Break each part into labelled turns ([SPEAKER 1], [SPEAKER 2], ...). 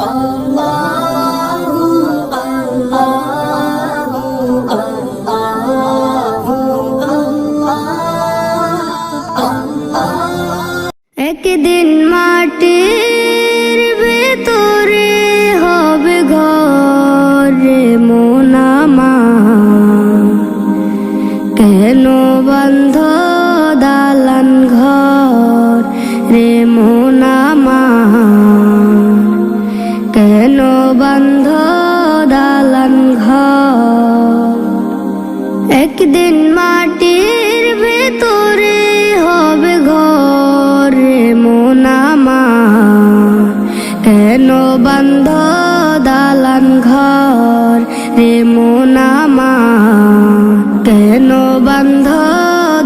[SPEAKER 1] আল্লাহু আল্লাহু আল্লাহু আল্লাহ।
[SPEAKER 2] একদিন মাটির ভেতরে হবে ঘর রে মন আমার, কেন বন্ধ দালান ঘর রে মন আমার, কেন বন্ধ দালান ঘর। একদিন মাটির ভেতরে হবে ঘর রে মন আমার, কেন বন্ধ দালান ঘর রে মন আমার, কেন বন্ধ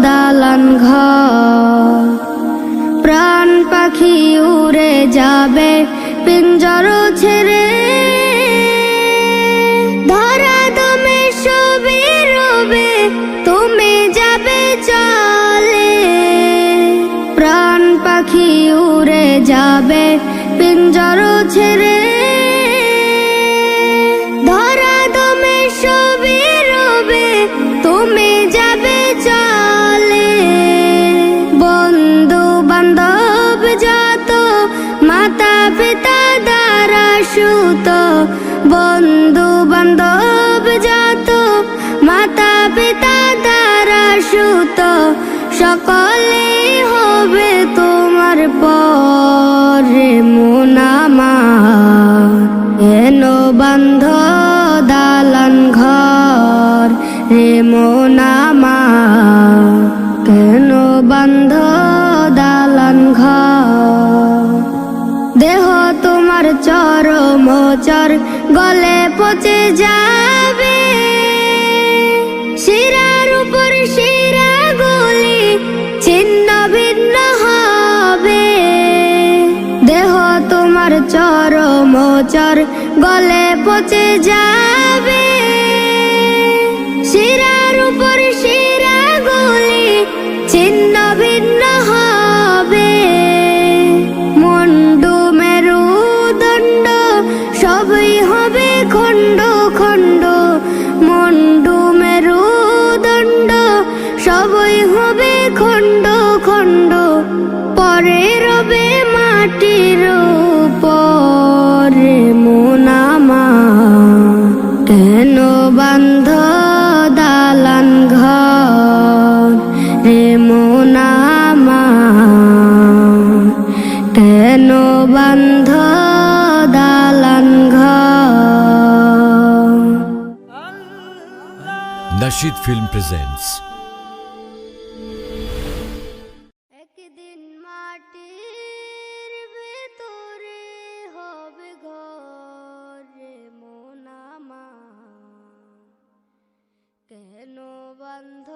[SPEAKER 2] দালান ঘর। প্রাণ পাখি উড়ে যাবে পিঞ্জর ছেড়ে, ধরা দমে সবে রবে তুমি যাবে চলে। প্রাণ পাখি উড়ে যাবে পিঞ্জর ছেড়ে, ধরা দমে সবে রবে তুমি যাবে চলে। বন্ধু বান্ধব যত মাতা পিতা দ্বারা সুত, বন্ধু বান্ধব যত মাতা পিতা দ্বারা সুত, সকলেই হবে তোমার পরে মন আমার, কেন বন্ধ দালান ঘর রে মন আমার, কেন বন্ধ দালান ঘর। দেহ তোমার চরমচর গলে পচে যাবে, শিরার উপর শিরা গুলি ছিন্ন ভিন্ন হবে। দেহ তোমার চরমচর গলে পচে যাবে, শিরার উপর শিরা গুলি ছিন্ন ভিন্ন হবে। মুন্ডু মেরুদণ্ড সবই হবে খণ্ড খণ্ড, মুন্ডু মেরুদণ্ড সবই হবে খণ্ড খণ্ড। পরে রবে মাটির উপরে মন আমার, কেন বন্ধ দালান ঘর রে মন আমার, কেন বন্ধ দালান ঘর।
[SPEAKER 3] Nasheed Film presents
[SPEAKER 2] একদিন মাটির ভেতরে হবে ঘর রে মন আমার, কেন বন্ধ